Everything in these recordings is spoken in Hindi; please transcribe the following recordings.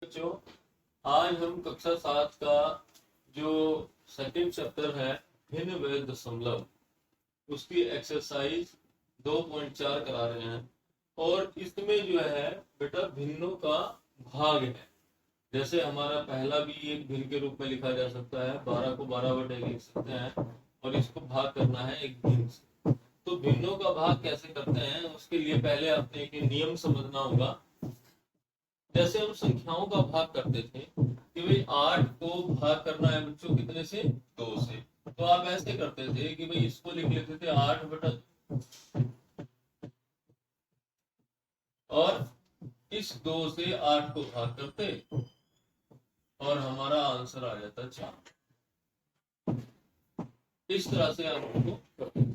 बच्चों, आज हम कक्षा 7 का जो सेकंड चैप्टर है भिन्न व दशमलव, उसकी एक्सरसाइज 2.4 करा रहे हैं। और इसमें जो है बेटा भिन्नों का भाग है। जैसे हमारा पहला भी एक भिन्न के रूप में लिखा जा सकता है, 12 को 12/1 लिख सकते हैं और इसको भाग करना है एक भिन्न से। तो भिन्नों का भाग कैसे करते हैं उसके लिए पहले आपने एक नियम समझना होगा। जैसे हम संख्याओं का भाग करते थे कि भाई 8 को भाग करना है बच्चों कितने से, 2 से। तो आप ऐसे करते थे कि भाई इसको लिख लेते थे 8/2 और इस 2 से 8 को भाग करते और हमारा आंसर आ जाता 4। इस तरह से हम उसको करते थे।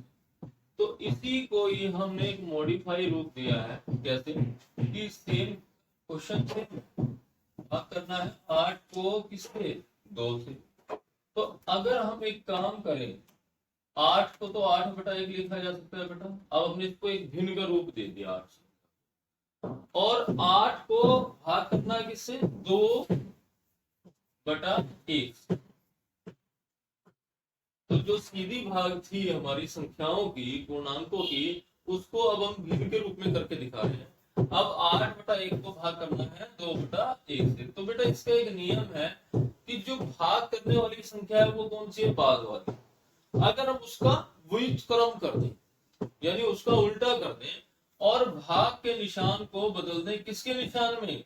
तो इसी को ही हमने एक मॉडिफाई रूप दिया है। कैसे कि सेम क्वेश्चन से भाग करना है 8 को किससे, 2 से। तो अगर हम एक काम करें, 8 को तो 8/1 लिखा जा सकता है बेटा। अब हमने इसको एक भिन्न का रूप दे दिया 8 से, और 8 को भाग करना है किससे, 2/1 से। तो जो सीधी भाग थी हमारी संख्याओं की, पूर्णांकों की, उसको अब हम भिन्न के रूप में करके दिखा रहे हैं। अब 8/1 को भाग करना है 2/1 से। तो बेटा इसका एक नियम है कि जो भाग करने वाली संख्या है वो कौन सी है, बाद वाली। अगर हम उसका व्युत्क्रम कर दें, यानी उसका उल्टा कर दें और भाग के निशान को बदल दें किसके निशान में,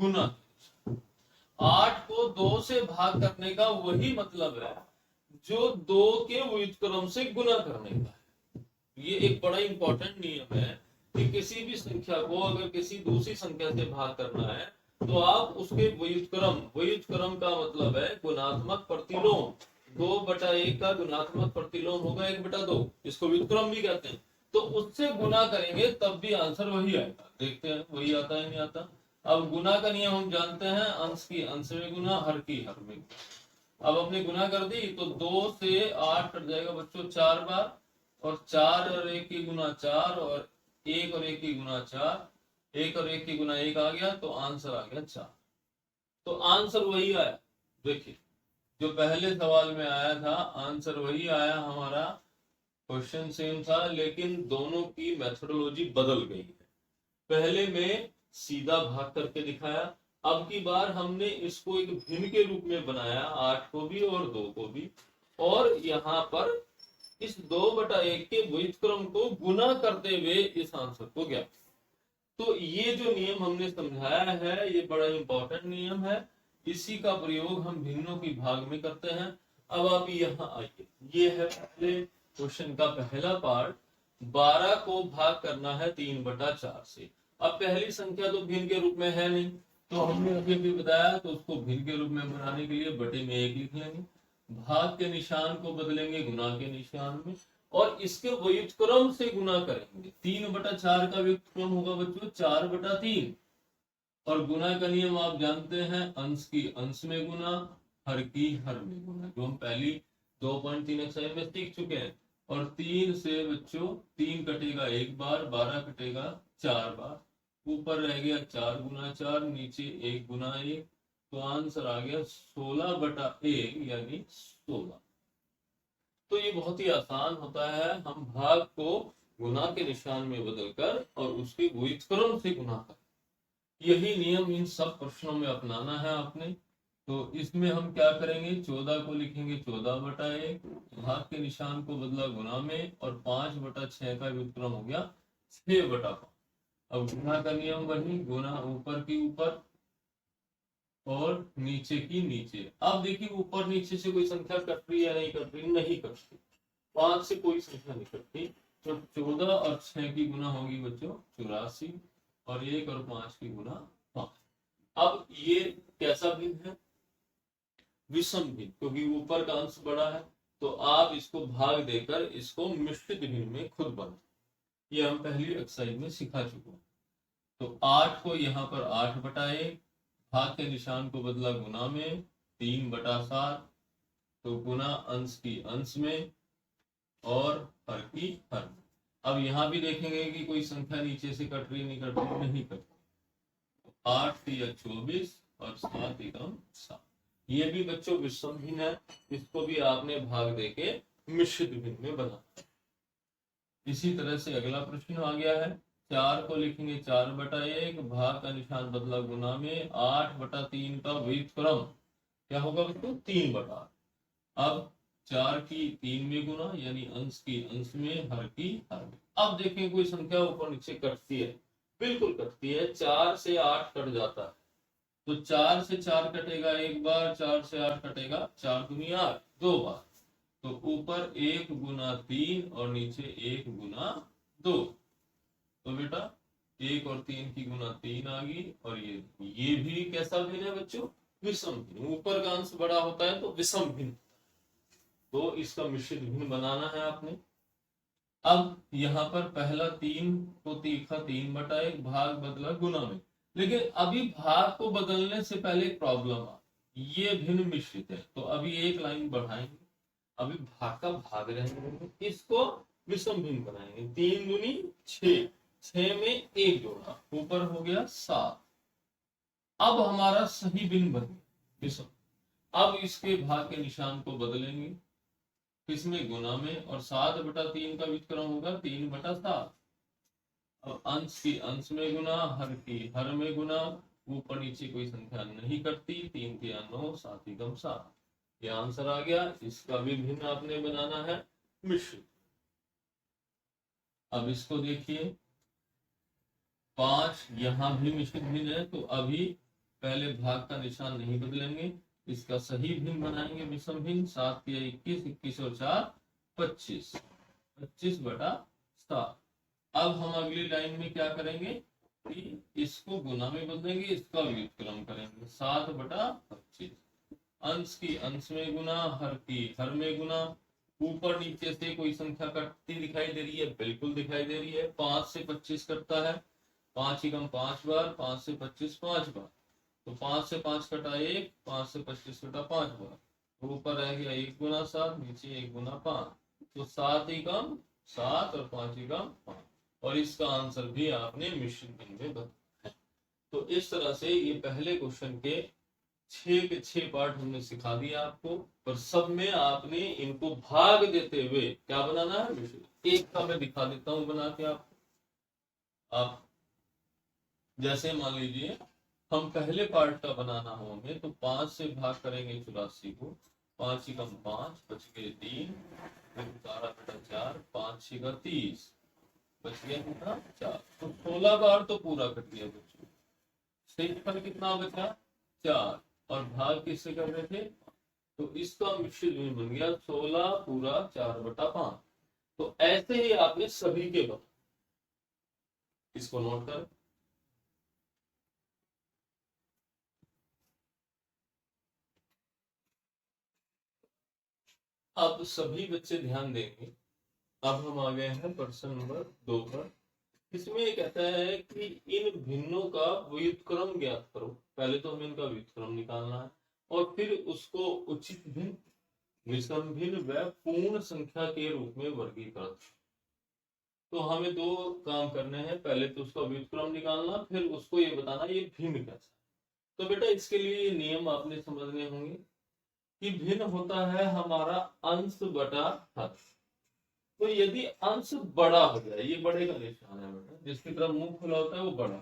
गुना। 8 को 2 से भाग करने का वही मतलब है जो 2 के व्युत्क्रम से गुना करने का है। ये एक बड़ा इंपॉर्टेंट नियम है कि किसी भी संख्या को अगर किसी दूसरी संख्या से भाग करना है तो आप उसके व्युत्क्रम का मतलब है गुणात्मक प्रतिलोम। 2/1 का गुणात्मक प्रतिलोम होगा 1/2, इसको व्युत्क्रम भी कहते हैं। तो उससे गुना करेंगे तब भी आंसर वही आएगा। देखते हैं वही आता है नहीं आता। अब गुना का नियम हम जानते हैं, अंश की अंश में गुना, हर की हर में। अब अपने गुना कर दी तो 2 से 8 कट जाएगा बच्चों 4 बार, और 4 और 1 की गुना 4, और 1 और 1 की गुना 4, 1 और 1 की गुना 1 आ गया, तो आंसर आ गया 4। तो आंसर वही आया। देखिए जो पहले सवाल में आया था आंसर वही आया हमारा, क्वेश्चन सेम था, लेकिन दोनों की मेथोडोलॉजी बदल गई है। पहले में सीधा भाग करके दिखाया, अब की बार हमने इसको एक भिन्न के रूप में बनाया, 8 को भी और 2 को भी। और यहाँ पर इस 2/1 के व्युत्क्रम को गुना करते हुए इस आंसर को गया। तो ये जो नियम हमने समझाया है ये बड़ा इंपॉर्टेंट नियम है। इसी का प्रयोग हम भिन्नों की भाग में करते हैं। अब आप यहाँ आइए, ये है पहले क्वेश्चन का पहला पार्ट। 12 को भाग करना है 3/4 से। अब पहली संख्या तो भिन्न के रूप में है नहीं, तो हमने अभी भी बताया, तो उसको भिन्न के रूप में बनाने के लिए बटे में 1 लिख लेंगे, भाग के निशान को बदलेंगे गुना के निशान में, और इसके व्युत्क्रम से गुना करेंगे। 3/4 का व्युत्क्रम होगा बच्चों 4/3, और गुना का नियम आप जानते हैं, अंश की अंश में गुना, हर की हर में गुना, जो हम पहली 2.3 एक्सरसाइज में सीख चुके हैं। और 3 से बच्चों 3 कटेगा 1 बार, 12 कटेगा 4 बार, ऊपर रह गया 4 गुना 4, नीचे 1 गुना 1, तो आंसर आ गया 16/1 यानी 16। तो ये बहुत ही आसान होता है, हम भाग को गुना के निशान में बदलकर और उसके व्युत्क्रम से गुना कर। यही नियम इन सब प्रश्नों में अपनाना है आपने। तो इसमें हम क्या करेंगे, 14 को लिखेंगे 14/1, भाग के निशान को बदला गुना में, और 5/6 का व्युत्क्रम हो गया 6/5। अब गुना का नियम वही, गुना ऊपर की ऊपर और नीचे की नीचे। अब देखिए ऊपर नीचे से कोई संख्या कट रही है, नहीं कट रही, नहीं कटती। 5 से कोई संख्या नहीं कटती, तो 14 और 6 की गुना होगी बच्चों 84, और 1 और 5 की गुना 5। अब ये कैसा भिन्न है, विषम भिन्न, क्योंकि ऊपर का अंश बड़ा है। तो आप इसको भाग देकर इसको मिश्रित भिन्न में खुद बना, ये हम पहली एक्सरसाइज में सिखा चुके हैं। तो 8 को यहाँ पर 8/1, भाग के निशान को बदला गुना में 3/7, तो गुना अंश की अंश में और हर की हर में। अब यहाँ भी देखेंगे कि कोई संख्या नीचे से कट रही नहीं कट रही, नहीं कट रही। 8 या 24 और 7 एकम 7। ये भी बच्चों विषम भिन्न है, इसको भी आपने भाग देके मिश्रित भिन्न में बना। इसी तरह से अगला प्रश्न आ गया है, 4 को लिखेंगे 4/1, भाग का निशान बदला गुना में, 8/3 का व्युत्क्रम क्या होगा बच्चों 3/8। अब 4 की 3 में गुना, यानी अंश की अंश में, हर की हर में। अब देखें कोई संख्या ऊपर नीचे कटती है, बिल्कुल कटती है, 4 से 8 कट जाता है, तो 4 से 4 कटेगा एक बार, 4 से 8 कटेगा 4 दूनी 8 दो बार, तो ऊपर 1 गुना 3 और नीचे 1 गुना 2। तो बेटा 1 और 3 की गुना 3 आ गई, और ये भी कैसा भिन्न है बच्चों विषम भिन्न। ऊपर का अंश बड़ा होता है तो विषम भिन्न, तो इसका मिश्रित भिन्न बनाना है आपने। अब यहाँ पर पहला 3 को तीखा 3/1, भाग बदला गुना में, लेकिन अभी भाग को बदलने से पहले एक प्रॉब्लम आ, ये भिन्न मिश्रित है, तो अभी एक लाइन बढ़ाएंगे, अभी भाग का भाग रहेंगे, इसको विषम भिन्न बनाएंगे। 3 दूनी 6, 6 में 1 जोड़ा, ऊपर हो गया 7। अब हमारा सही भिन्न बन गया विषम। अब इसके भाग के निशान को बदलेंगे, किसमें गुना में, और 7/3 का व्युत्क्रम होगा 3/7। अब अंश की अंश में गुना, हर की हर में गुना, ऊपर नीचे कोई संख्या नहीं कटती, 3 के 9, 7 एकम 7। ये आंसर आ गया। इसका भी भिन्न आपने बनाना है मिश्रित। अब इसको देखिए 5 यहाँ भी मिश्रित भिन्न है, तो अभी पहले भाग का निशान नहीं बदलेंगे, इसका सही भिन्न बनाएंगे विषम भिन्न। 7 के 21, 21 और 4 25, 25/7। अब हम अगली लाइन में क्या करेंगे कि इसको गुना में बदलेंगे, इसका व्युत्क्रम करेंगे 7/25। अंश की अंश में गुना, हर की हर में गुना, ऊपर नीचे से कोई संख्या कटती दिखाई दे रही है, बिल्कुल दिखाई दे रही है। 5 से 25 कटता है, 5 एकम 5 बार, 5 से 25 5 बार, तो 5 से 5 कटा 1, 5 से 25 कटा 5 बार, तो ऊपर रह गया 1 गुना 7, नीचे 1 गुना 5, तो 7 एकम 7 और 5 एकम 5, और इसका आंसर भी आपने मिश्रित भिन्न में बताया है। तो इस तरह से ये पहले क्वेश्चन के 6 के 6 पार्ट हमने सिखा दिया आपको, पर सब में आपने इनको भाग देते हुए क्या बनाना है मिश्रित। एक का मैं दिखा देता हूं बना के आपको। आप जैसे मान लीजिए हम पहले पार्ट का बनाना हो हमें, तो 5 से भाग करेंगे 84 को, 5 एकम 5, बच गए 3, 12/4, 5 छेगा 30, बच गया कितना 4, तो 16 बार तो पूरा कट गया बच्चों। शेषफल कितना बचा 4, और भाग किससे कर रहे थे, तो इसका मिश्रित भिन्न बन गया 16 पूरा 4/5। तो ऐसे ही आपने सभी के बना, इसको नोट कर। अब सभी बच्चे ध्यान देंगे। अब हम आ गए हैं प्रश्न नंबर 2 पर। इसमें ये कहता है कि इन भिन्नों का व्युत्क्रम ज्ञात करो। पहले तो हमें इनका व्युत्क्रम निकालना है, और फिर उसको उचित भिन्न, विषम भिन्न व पूर्ण संख्या के रूप में वर्गीकृत। तो हमें 2 काम करने हैं, पहले तो उसका व्युत्क्रम निकालना, फिर उसको ये बताना ये भिन्न कैसा। तो बेटा इसके लिए ये नियम आपने समझने होंगे कि भिन्न होता है हमारा अंश बटा हर। तो यदि अंश बड़ा हो जाए, ये बड़े का निशान है बेटा, जिसकी तरफ मुंह खुला होता है वो बड़ा,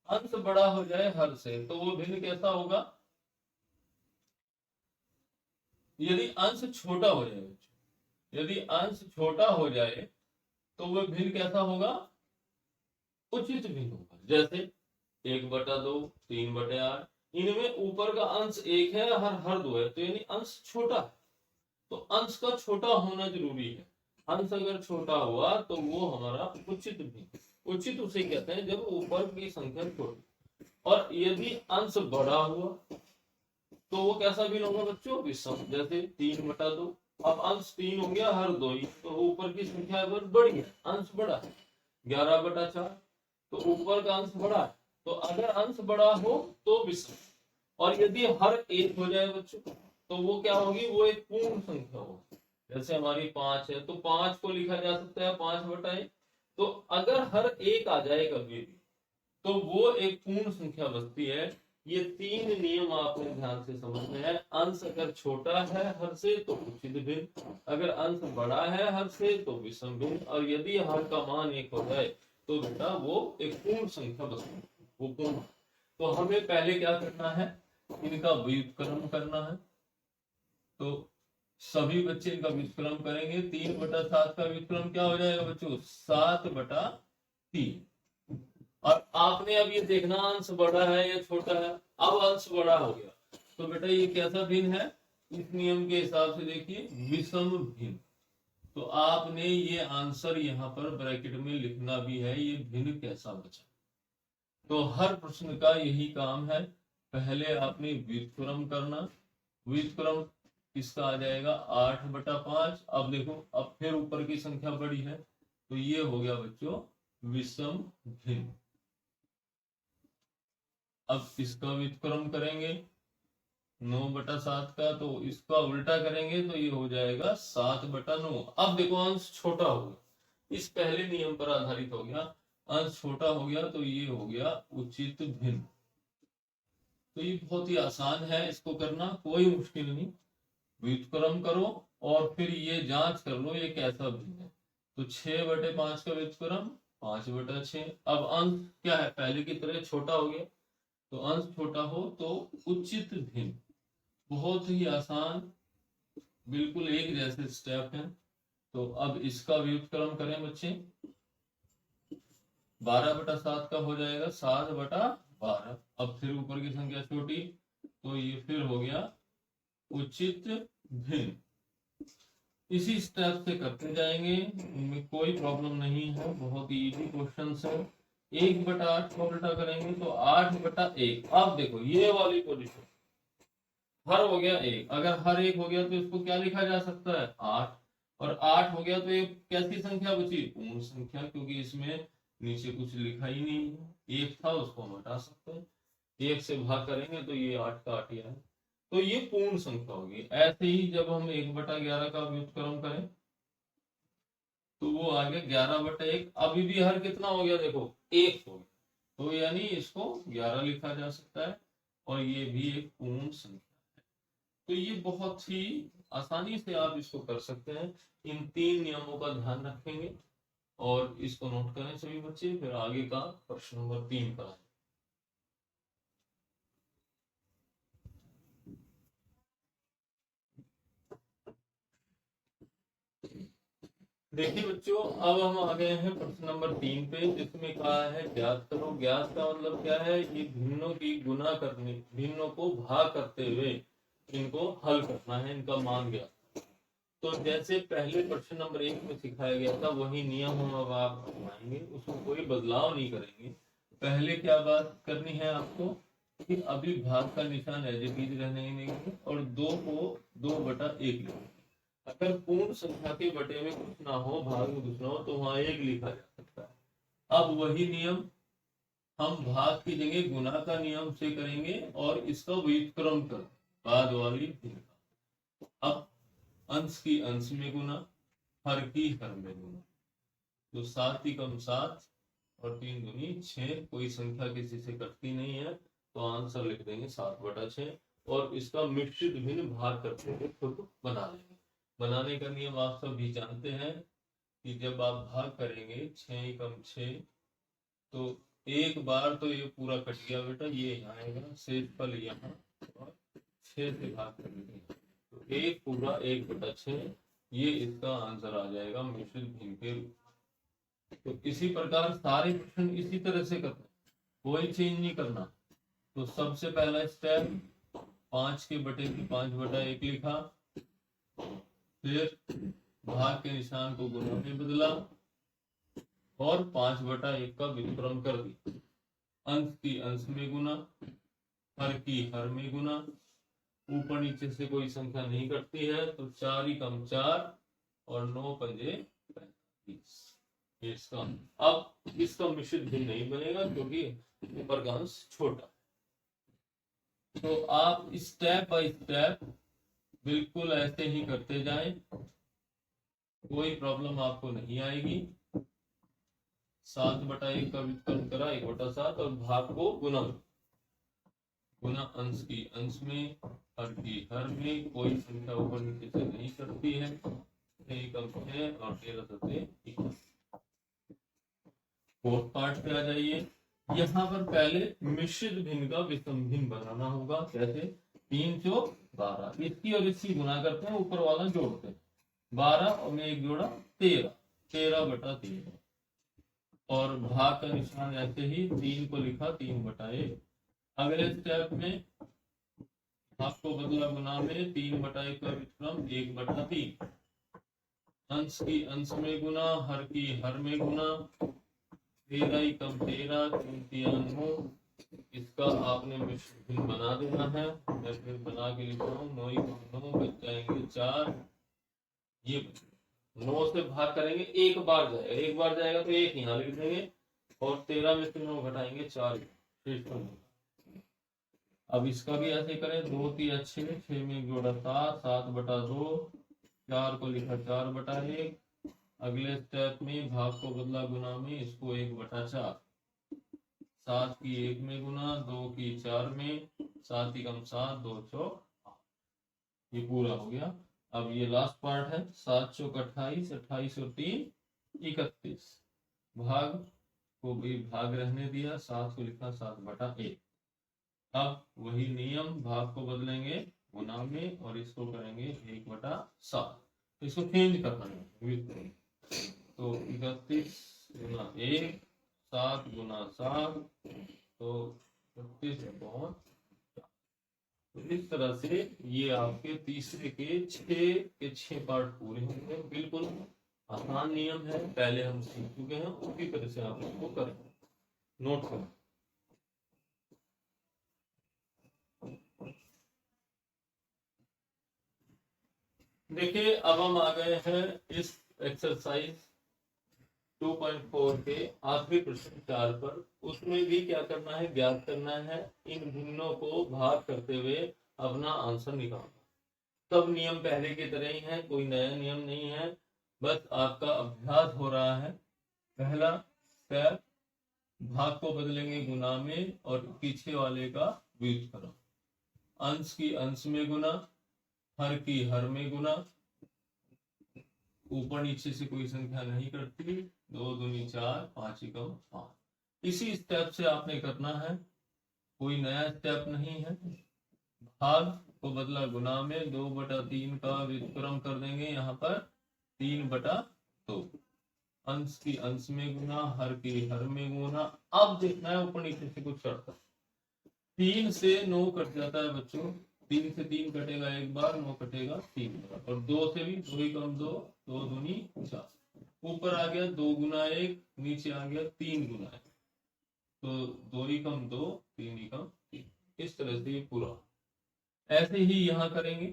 अंश बड़ा हो जाए हर से, तो वो भिन्न कैसा होगा। यदि अंश छोटा हो जाए बच्चों, यदि अंश छोटा हो जाए तो वह भिन्न कैसा होगा, उचित भिन्न होगा। जैसे 1/2, 3/8, इनमें ऊपर का अंश 1 है, हर 2 है, तो यानी अंश छोटा है, तो अंश का छोटा होना जरूरी है। अंश अगर छोटा हुआ तो वो हमारा उचित भिन्न। उचित उसे कहते हैं जब ऊपर की संख्या छोटी। और यदि अंश बड़ा हुआ तो वो कैसा भिन्न होगा बच्चों, विषम। जैसे 3/2, अब अंश 3 हो गया, हर 2 ही, तो ऊपर की संख्या बड़ी है, अंश बड़ा है। 11/4, तो ऊपर का अंश बड़ा है, तो अगर अंश बड़ा हो तो विषम। और यदि हर 1 हो जाए बच्चों तो वो क्या होगी, वो एक पूर्ण संख्या होगी। जैसे हमारी 5 है, तो 5 को लिखा जा सकता है 5/1। तो अगर हर 1 आ जाए कभी भी तो वो एक पूर्ण संख्या बचती है। ये 3 नियम आपने ध्यान से समझने हैं। अंश अगर छोटा है हर से तो उचित भिन्न, अगर अंश बड़ा है हर से तो विषम भिन्न, और यदि हर का मान 1 हो जाए तो बेटा वो एक पूर्ण संख्या बचती है, वो पूर्ण। तो हमें पहले क्या करना है, इनका व्युत्क्रम करना है। तो सभी बच्चे इनका व्युत्क्रम करेंगे। 3/7 का व्युत्क्रम क्या हो जाएगा बच्चों, 7/3। और आपने अब ये देखना अंश बड़ा है या छोटा है। अब अंश बड़ा हो गया तो बेटा ये कैसा भिन्न है, इस नियम के हिसाब से देखिए विषम भिन्न। तो आपने ये आंसर यहाँ पर ब्रैकेट में लिखना भी है, ये भिन्न कैसा बचा। तो हर प्रश्न का यही काम है, पहले आपने व्युत्क्रम करना। व्युत्क्रम किसका आ जाएगा 8/5। अब देखो अब फिर ऊपर की संख्या बड़ी है तो ये हो गया बच्चों विषम भिन्न। अब इसका व्युत्क्रम करेंगे 9/7 का, तो इसका उल्टा करेंगे तो ये हो जाएगा 7/9। अब देखो अंश छोटा हो गया, इस पहले नियम पर आधारित हो गया, अंश छोटा हो गया तो ये हो गया उचित भिन्न। तो ये बहुत ही आसान है, इसको करना कोई मुश्किल नहीं। व्युत्क्रम करो और फिर ये जांच कर लो ये कैसा भिन्न है। तो 6/5 का व्युत्क्रम 5/6। अब अंश क्या है पहले की तरह छोटा हो गया, तो अंश छोटा हो तो उचित भिन्न। बहुत ही आसान, बिल्कुल एक जैसे स्टेप है। तो अब इसका व्युत्क्रम करें बच्चे, 12/7 का हो जाएगा 7/12। अब फिर ऊपर की संख्या छोटी तो ये फिर हो गया उचित भिन्न। इसी स्टेप से करते जाएंगे, इनमें कोई प्रॉब्लम नहीं है, बहुत ही इजी क्वेश्चन है। 1/8 को उल्टा करेंगे तो 8/1। अब देखो ये वाली पोजीशन, हर हो गया 1, अगर हर 1 हो गया तो इसको क्या लिखा जा सकता है 8, और 8 हो गया तो ये कैसी संख्या बची पूर्ण संख्या, क्योंकि इसमें नीचे कुछ लिखा ही नहीं है, 1 था उसको हम हटा सकते हैं। 1 से भाग करेंगे तो ये 8 का 8 ही है, तो ये पूर्ण संख्या होगी। ऐसे ही जब हम 1/11 का व्युत्क्रम करें तो वो आ गया 11/1। अभी भी हर कितना हो गया देखो 1 हो गया, तो यानी इसको 11 लिखा जा सकता है, और ये भी एक पूर्ण संख्या है। तो ये बहुत ही आसानी से आप इसको कर सकते हैं। इन 3 नियमों का ध्यान रखेंगे और इसको नोट करें सभी बच्चे, फिर आगे का प्रश्न नंबर 3 पर आए। देखिए बच्चों अब हम आ गए हैं प्रश्न नंबर 3 पे, जिसमें कहा है ज्ञात करो। ज्ञात का मतलब क्या है, ये भिन्नों की गुना करने, भिन्नों को भाग करते हुए इनको हल करना है, इनका मान ज्ञात। तो जैसे पहले प्रश्न नंबर 1 में सिखाया गया था वही नियम हम अब आप अपनाएंगे, उसमें कोई बदलाव नहीं करेंगे। पहले क्या बात करनी है आपको कि अभी भाग का निशान एज इट इज रहने ही नहीं, और 2 को 2/1 लिखेंगे। अगर पूर्ण संख्या के बटे में कुछ ना हो, भाग में कुछ ना हो, तो वहां 1 लिखा जा सकता है। अब वही नियम हम भाग की जगह गुना का नियम से करेंगे और इसका व्युत्क्रम कर बाद वाली भिन्न का। अब अंश की अंश में गुना, हर की हर में गुना, तो 7 × 7 और 3 दूनी 6, कोई संख्या किसी से कटती नहीं है, तो आंसर लिख देंगे 7/6। और इसका मिश्रित भिन्न भाग करते हुए खुद बना लेंगे। बनाने का नियम आप सब भी जानते हैं कि जब आप भाग करेंगे 6 × 6, तो एक बार तो ये पूरा कट गया बेटा, ये यहाँ आएगा, शेषफल यहाँ, और 6 से भाग करेंगे तो एक पूरा 1/6, ये इसका आंसर आ जाएगा मिश्रित भिन्न के रूप। तो इसी प्रकार सारे प्रश्न इसी तरह से करना, कोई चेंज नहीं करना। तो सबसे पहला स्टेप 5 के बटे की 5/1 लिखा, फिर भाग के निशान को गुना में बदला और 5/1 का व्युत्क्रम कर दिया। अंश की अंश में गुना, हर की हर में गुना, ऊपर नीचे से कोई संख्या नहीं कटती है, तो 4 × 4 और 9 × 5 35। इसका अब इसका मिश्रित भिन्न नहीं बनेगा क्योंकि ऊपर का अंश छोटा। तो आप स्टेप बाय स्टेप बिल्कुल ऐसे ही करते जाएं, कोई प्रॉब्लम आपको नहीं आएगी। 7/1 का व्युत्क्रम करा 1/7 और भाग को गुना, गुना अंश की अंश में, हर की हर में, कोई संख्या ऊपर नीचे से नहीं करती है। 6 कम 6 और 13 सत्ते 21। फोर्थ पार्ट पे आ जाइए। यहाँ पर पहले मिश्रित भिन्न का विषम भिन्न बनाना होगा। कैसे? 3 चौक 12, इसकी और इसकी गुना करते हैं, ऊपर वाला जोड़ते हैं। 12 और में एक जोड़ा 13, 13/3। और भाग का निशान ऐसे ही 3 को लिखा 3/1। अगले स्टेप में भाग को बदला गुना में, 3/1 का व्युत्क्रम 1/3। अंश की अंश में गुना, हर की हर में गुना। 13 कम 13, 3 9। इसका आपने मिश्रण बना देना है। मैं फिर बना के लिख रहा हूँ। 9 कम 9 बच जाएंगे 4। ये 9 से भाग करेंगे, एक बार जाएगा, एक बार जाएगा तो एक यहाँ लिख देंगे और 13 में से 9 घटाएंगे 4। अब इसका भी ऐसे करें। 2 3 6, 6 में एक जोड़ा 7, 7/2। 4 को लिखा 4/1। अगले स्टेप में भाग को बदला गुना में, इसको 1/4। 7 की 1 में गुना, 2 की 4 में, 7 कम 7, 2 चौक 8। ये पूरा हो गया। अब ये लास्ट पार्ट है। 7 चौक 28, 28 और 3 31। भाग को भी भाग रहने दिया, 7 को लिखा 7/1। अब वही नियम, भाग को बदलेंगे गुना में और इसको करेंगे 1/7। इसको चेंज करना है। तो 31 गुना 1, 7 गुना 7, तो 31/4। तो इस तरह से ये आपके तीसरे के 6 पार्ट पूरे होंगे। बिल्कुल आसान नियम है, पहले हम सीख चुके हैं, उसी तरह से आप इसको करें। नोट करें। देखिए अब हम आ गए हैं इस एक्सरसाइज 2.4 के आखिरी प्रश्न 4 पर। उसमें भी क्या करना है? ज्ञात करना है इन भिन्नों को भाग करते हुए अपना आंसर निकालना। सब नियम पहले की तरह ही है, कोई नया नियम नहीं है, बस आपका अभ्यास हो रहा है। पहला स्टेप, भाग को बदलेंगे गुना में और पीछे वाले का व्युत्क्रम। अंश की अंश में गुना, हर की हर में गुना। ऊपर नीचे से कोई संख्या नहीं करती। 2 दूनी 4, 5 एकम 5। इसी स्टेप से आपने करना है, कोई नया स्टेप नहीं है। भाग को बदला गुना में, 2/3 का व्युत्क्रम कर देंगे यहाँ पर 3/2। अंश की अंश में गुना, हर की हर में गुना। अब देखना है ऊपर नीचे से कुछ करता। 3 से 9 कट जाता है बच्चों। 3 से 3 कटेगा एक बार, 9 कटेगा 3 बार। और 2 से भी 2 कम 2, 2 दूनी 4। ऊपर आ गया 2 गुना 1, नीचे आ गया 3 गुना 1। तो 2 कम 2, 3 कम 3। इस तरह से ये पूरा। ऐसे ही यहाँ करेंगे।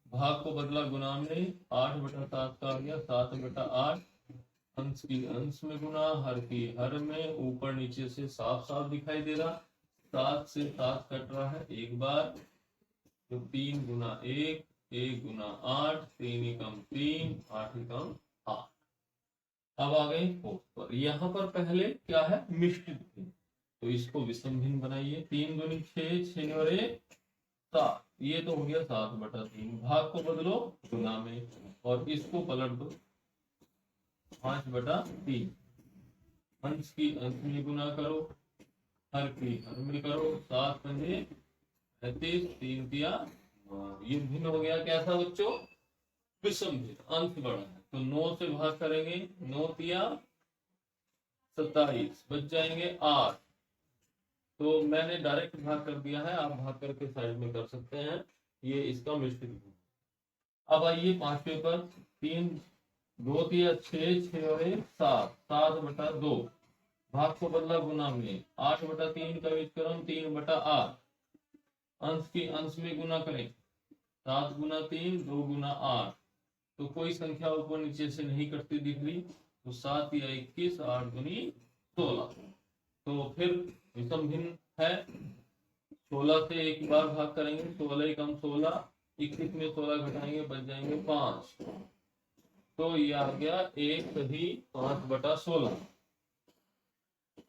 भाग को बदला गुना में, 8/7 का आ गया 7/8। अंश की अंश में गुना, हर की हर में। ऊपर नीचे से साफ साफ दिखाई दे रहा। 7 से 7 कट रहा है एक बार, तो 3 गुना 1, 1 गुना 8, 3 कम 3, 8 कम 8। अब आ गए फोर्थ पर। यहाँ पर पहले क्या है? मिश्रित भिन्न। तो इसको विषम भिन्न बनाइए। 3 दूनी 6, 6 और 1 7। ये तो हो गया 7/3। भाग को बदलो गुना में और इसको पलट दो 5/3। अंश की अंश में गुना करो, हर की हर में करो। 7 पंजे 35, 3 दिया। ये भिन्न हो गया। कैसा बच्चों? विषम भिन्न। अंश बड़ा है तो 9 से भाग करेंगे। 9 दिया 27, बच जाएंगे 8। तो मैंने डायरेक्ट भाग कर दिया है, आप भाग करके साइड में कर सकते हैं। ये इसका मिश्रित भिन्न। अब आइए पांचवे पर। 3 2 दिया 6, 6 और 1 7, 7/2। भाग को बदला गुना में, 8/3 का व्युत्क्रम 3/8। अंश की अंश में गुना करें। 7 गुना 3, 2 गुना 8। तो कोई संख्या ऊपर नीचे से नहीं कटती दिख रही। तो 7 या 21, 8 दूनी 16। तो फिर विषम भिन्न है। 16 से एक बार भाग करेंगे। 16 कम 16, 21 में 16 घटाएंगे, बच जाएंगे 5। तो ये आ गया 1 सही 5/16।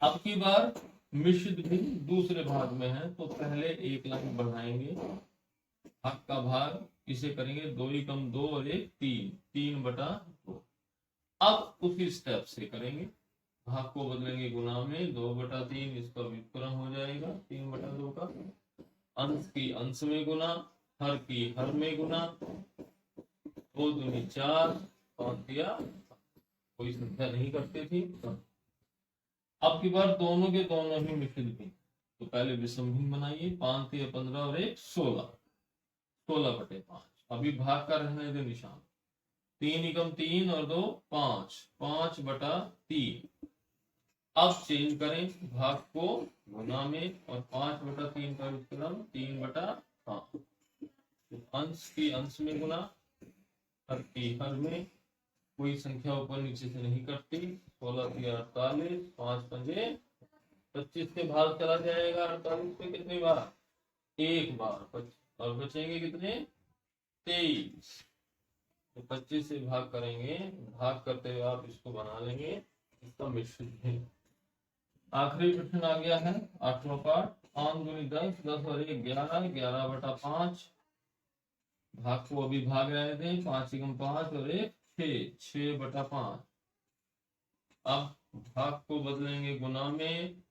अब की बार मिश्रित भिन्न दूसरे भाग में है, तो पहले एक लाइन बढ़ाएंगे, भाग का भाग इसे करेंगे 2 एकम 2 और 1 3, 3/2। अब उसी स्टेप से करेंगे, भाग को बदलेंगे गुना में, 2/3 इसका व्युत्क्रम हो जाएगा 3/2 का, अंश की अंश में गुना, हर की हर में गुना, 2 दूनी 4, 5 दिया, कोई संख्या नहीं करते थी। अब की बार दोनों के दोनों ही मिश्रित भिन्न, तो पहले विषम भिन्न बनाइए, 5 3 15 और 1 16, 16/5। अभी भाग का रहने दे निशान, 3 एकम 3 और 2 5, 5/3। अब चेंज करें भाग को गुना में, और 5/3 का व्युत्क्रम 3/5। अंश की अंश में गुना, हर की हर में, कोई संख्या ऊपर नीचे से नहीं कटती, 16 3 48, 5 पंजे 25 से भाग चला जाएगा, 48 पे कितनी बार, एक बार, और बचेंगे कितने 23। तो 25 से भाग करेंगे, भाग करते हुए आप इसको बना लेंगे, इसका मिश्रित है। आखिरी प्रश्न आ गया है 8वां पार्ट, 5 दूनी 10, 10 और 1 11, 11/5। भाग को अभी भाग रहे थे, 5 एकम 5 और 1 6, 6/5। अब भाग को बदलेंगे गुना में,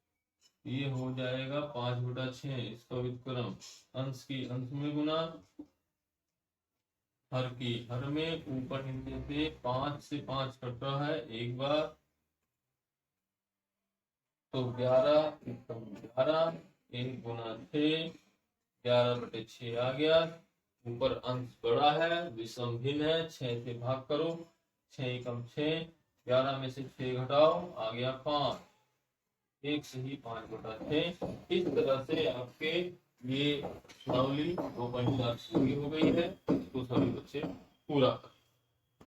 ये हो जाएगा 5/6, इसका व्युत्क्रम, अंश की अंश में गुना, हर की हर में, ऊपर नीचे से 5 से 5 कट रहा है एक बार, तो 11 एकम 11, 1 गुना 6, 11/6 आ गया। ऊपर अंश बड़ा है, विषम भिन्न है, 6 से भाग करो, 6 एकम 6, 11 में से 6 घटाओ, आ गया 5, 1 से ही 5/6। इस तरह से आपके ये प्रश्नावली 2.4 पूरी हो गई है, इसको सभी बच्चे पूरा कर